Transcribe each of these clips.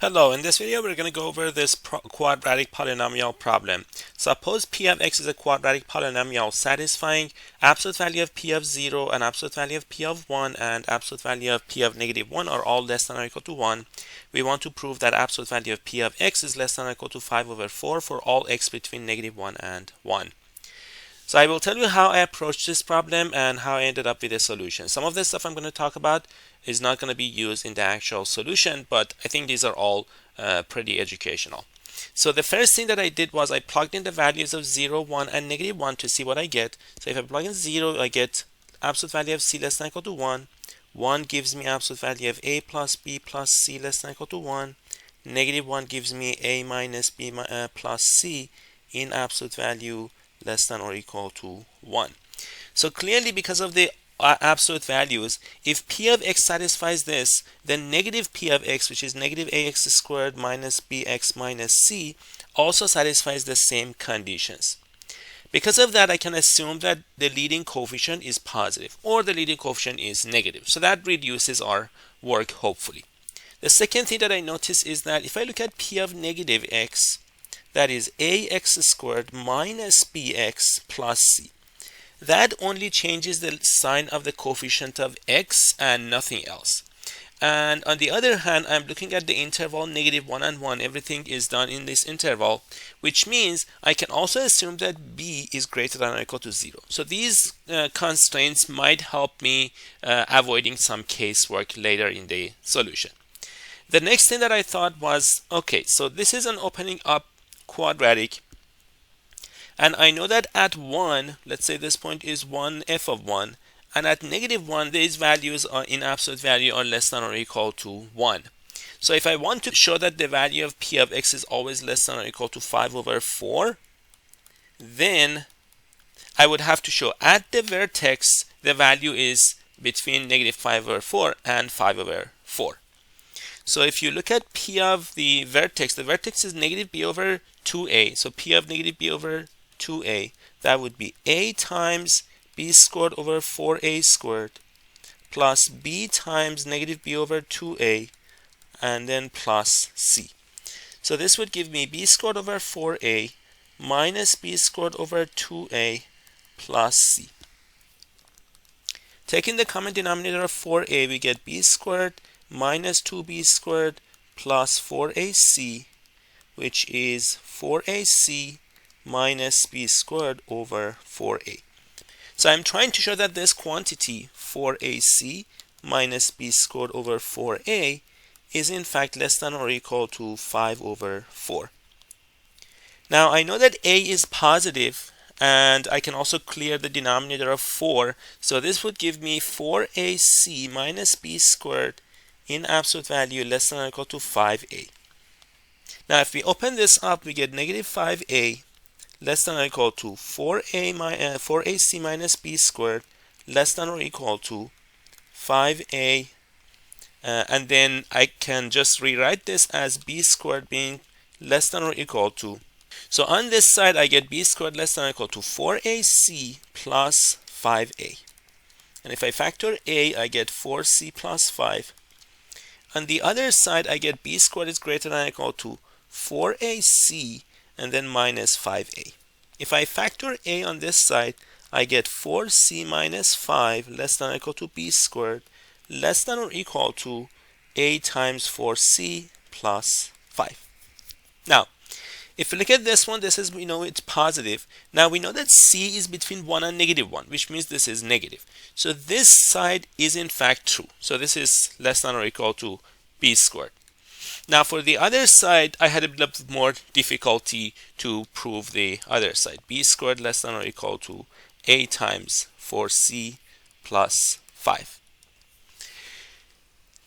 Hello, in this video we're going to go over this quadratic polynomial problem. Suppose p of x is a quadratic polynomial satisfying absolute value of p of 0 and absolute value of p of 1 and absolute value of p of negative 1 are all less than or equal to 1. We want to prove that absolute value of p of x is less than or equal to 5 over 4 for all x between negative 1 and 1. So I will tell you how I approached this problem and how I ended up with a solution. Some of the stuff I'm going to talk about is not going to be used in the actual solution, but I think these are all pretty educational. So the first thing that I did was I plugged in the values of 0, 1, and negative 1 to see what I get. So if I plug in 0, I get absolute value of c less than or equal to 1. 1 gives me absolute value of a plus b plus c less than or equal to 1. Negative 1 gives me a minus b plus c in absolute value less than or equal to 1. So clearly, because of the absolute values, if p of x satisfies this, then negative p of x, which is negative ax squared minus bx minus c, also satisfies the same conditions. Because of that, I can assume that the leading coefficient is positive or the leading coefficient is negative. So that reduces our work, hopefully. The second thing that I notice is that if I look at p of negative x, that is ax squared minus bx plus c. That only changes the sign of the coefficient of x and nothing else. And on the other hand, I'm looking at the interval negative 1 and 1. Everything is done in this interval, which means I can also assume that b is greater than or equal to 0. So these constraints might help me avoiding some casework later in the solution. The next thing that I thought was, okay, so this is an opening up quadratic, and I know that at 1, let's say this point is 1 f of 1, and at negative 1 these values are in absolute value are less than or equal to 1. So if I want to show that the value of p of x is always less than or equal to 5 over 4, then I would have to show at the vertex the value is between negative 5 over 4 and 5 over 4. So if you look at p of the vertex is negative b over 2a. So p of negative b over 2a, that would be a times b squared over 4a squared plus b times negative b over 2a and then plus c. So this would give me b squared over 4a minus b squared over 2a plus c. Taking the common denominator of 4a, we get b squared minus 2b squared plus 4ac, which is 4ac minus b squared over 4a. So I'm trying to show that this quantity 4ac minus b squared over 4a is in fact less than or equal to 5 over 4. Now I know that a is positive, and I can also clear the denominator of 4. So this would give me 4ac minus b squared in absolute value less than or equal to 5a. Now if we open this up, we get negative 5a less than or equal to 4ac minus b squared less than or equal to 5a, and then I can just rewrite this as b squared being less than or equal to, so on this side I get b squared less than or equal to 4ac plus 5a, and if I factor a, I get 4c plus 5. On the other side, I get b squared is greater than or equal to 4ac and then minus 5a. If I factor a on this side, I get 4c minus 5 less than or equal to b squared less than or equal to a times 4c plus 5. Now, if you look at this one, this is, we know it's positive. Now we know that c is between 1 and negative 1, which means this is negative. So this side is in fact true. So this is less than or equal to b squared. Now for the other side, I had a bit more difficulty to prove the other side. B squared less than or equal to a times 4c plus 5.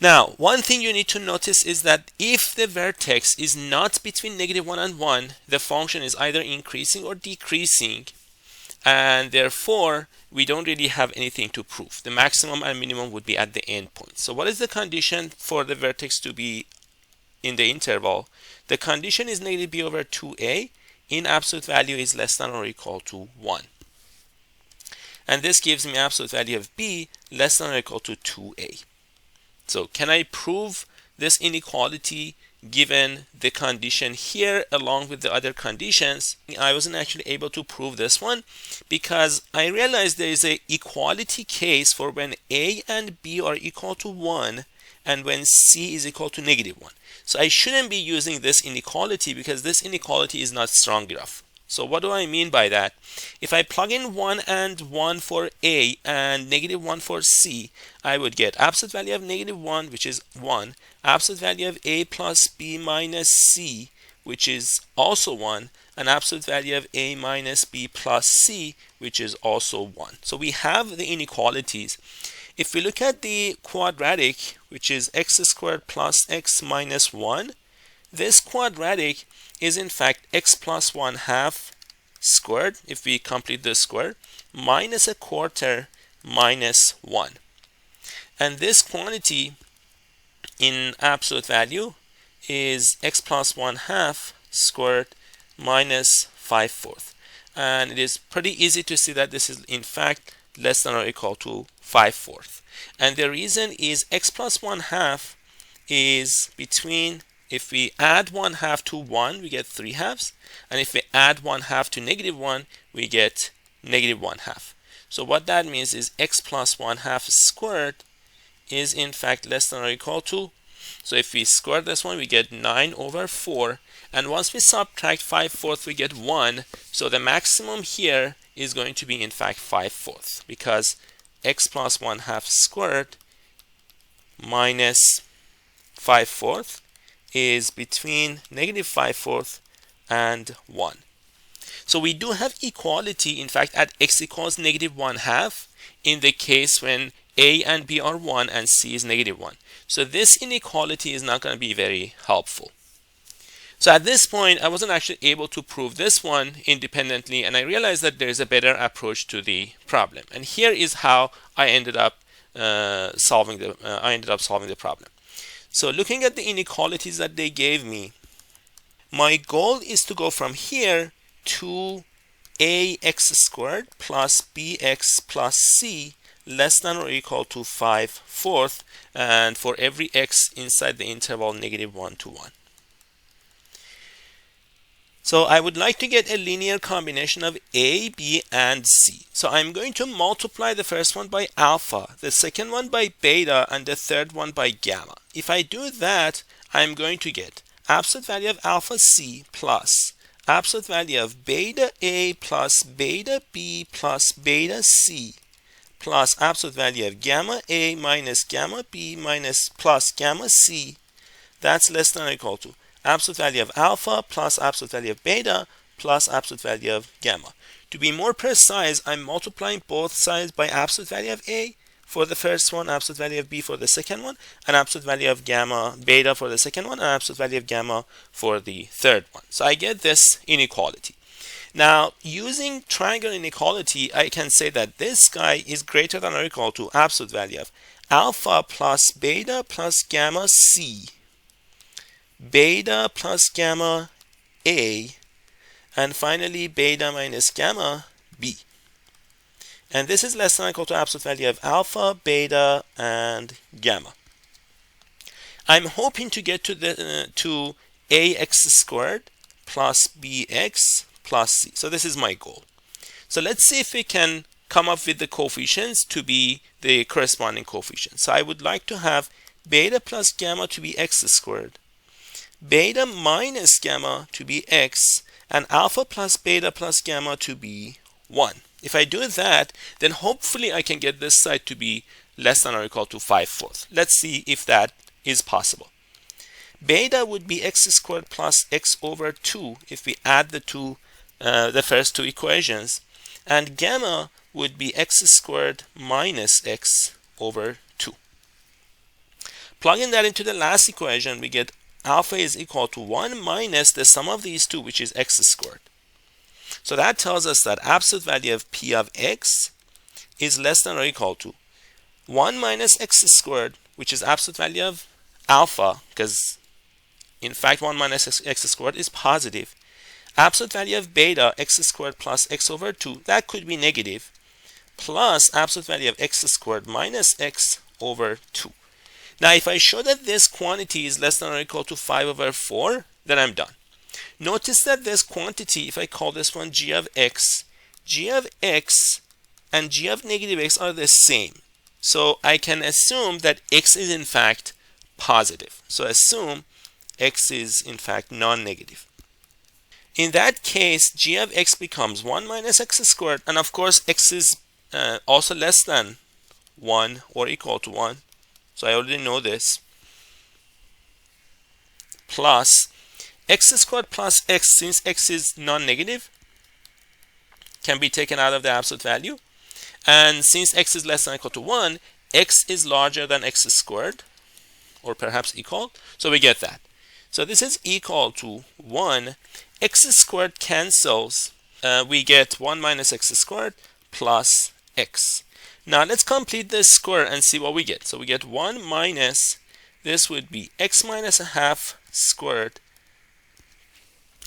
Now, one thing you need to notice is that if the vertex is not between negative 1 and 1, the function is either increasing or decreasing, and therefore we don't really have anything to prove. The maximum and minimum would be at the endpoint. So what is the condition for the vertex to be in the interval? The condition is negative b over 2a in absolute value is less than or equal to 1. And this gives me absolute value of b less than or equal to 2a. So can I prove this inequality given the condition here along with the other conditions. I wasn't actually able to prove this one because I realized there is a equality case for when A and B are equal to 1 and when C is equal to -1. So I shouldn't be using this inequality because this inequality is not strong enough. So what do I mean by that? If I plug in 1 and 1 for A and -1 for C, I would get absolute value of -1, which is 1, absolute value of A plus B minus C, which is also 1, and absolute value of A minus B plus C, which is also 1. So we have the inequalities. If we look at the quadratic, which is x squared plus x minus 1, this quadratic is in fact x plus 1/2 squared, if we complete the square, minus a quarter minus 1. And this quantity in absolute value is x plus 1/2 squared minus 5/4. And it is pretty easy to see that this is in fact less than or equal to 5/4. And the reason is x plus 1/2 is between, if we add 1/2 to 1, we get 3/2, and if we add 1/2 to -1, we get -1/2. So what that means is x plus 1/2 squared is in fact less than or equal to, so if we square this one, we get 9/4, and once we subtract 5/4, we get 1. So the maximum here is going to be in fact 5/4, because x plus 1/2 squared minus 5/4 is between -5/4 and 1. So we do have equality, in fact, at x equals -1/2 in the case when A and B are 1 and C is -1. So this inequality is not going to be very helpful. So at this point, I wasn't actually able to prove this one independently, and I realized that there's a better approach to the problem. And here is how I ended up solving the problem. So looking at the inequalities that they gave me, my goal is to go from here to ax squared plus bx plus c less than or equal to 5/4, and for every x inside the interval -1 to 1. So I would like to get a linear combination of A, B, and C. So I'm going to multiply the first one by alpha, the second one by beta, and the third one by gamma. If I do that, I'm going to get absolute value of alpha C plus absolute value of beta A plus beta B plus beta C plus absolute value of gamma A minus gamma B minus plus gamma C. That's less than or equal to absolute value of alpha plus absolute value of beta plus absolute value of gamma. To be more precise, I'm multiplying both sides by absolute value of A for the first one, absolute value of B for the second one, and absolute value of gamma beta for the second one, and absolute value of gamma for the third one. So I get this inequality. Now, using triangle inequality, I can say that this guy is greater than or equal to absolute value of alpha plus beta plus gamma C, beta plus gamma A, and finally beta minus gamma B. And this is less than or equal to absolute value of alpha, beta, and gamma. I'm hoping to get to ax squared plus bx plus c. So this is my goal. So let's see if we can come up with the coefficients to be the corresponding coefficients. So I would like to have beta plus gamma to be x squared, beta minus gamma to be x, and alpha plus beta plus gamma to be 1. If I do that, then hopefully I can get this side to be less than or equal to 5/4. Let's see if that is possible. Beta would be x squared plus x over 2 if we add the first two equations, and gamma would be x squared minus x over 2. Plugging that into the last equation, we get alpha is equal to 1 minus the sum of these two, which is x squared. So that tells us that absolute value of p of x is less than or equal to 1 minus x squared, which is absolute value of alpha, because in fact 1 minus x squared is positive. Absolute value of beta, x squared plus x over 2, that could be negative, plus absolute value of x squared minus x over 2. Now if I show that this quantity is less than or equal to 5/4, then I'm done. Notice that this quantity, if I call this one g of x and g of negative x are the same. So I can assume that x is in fact positive. So assume x is in fact non-negative. In that case, g of x becomes 1 minus x squared, and of course x is also less than 1 or equal to 1. So I already know this. Plus x squared plus x, since x is non-negative, can be taken out of the absolute value. And since x is less than or equal to 1, x is larger than x squared, or perhaps equal. So we get that. So this is equal to 1. X squared cancels. We get 1 minus x squared plus x. Now let's complete this square and see what we get. So we get 1 minus, this would be x minus a half squared.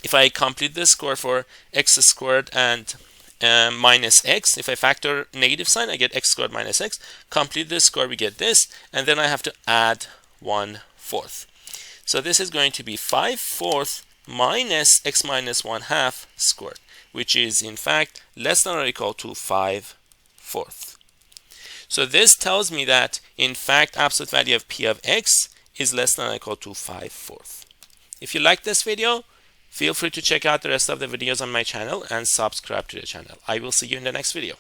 If I complete this square for x squared and minus x, if I factor negative sign, I get x squared minus x. Complete this square, we get this, and then I have to add 1/4. So this is going to be 5/4 minus x minus 1/2 squared, which is in fact less than or equal to 5/4. So this tells me that in fact absolute value of p of x is less than or equal to 5/4. If you like this video, feel free to check out the rest of the videos on my channel and subscribe to the channel. I will see you in the next video.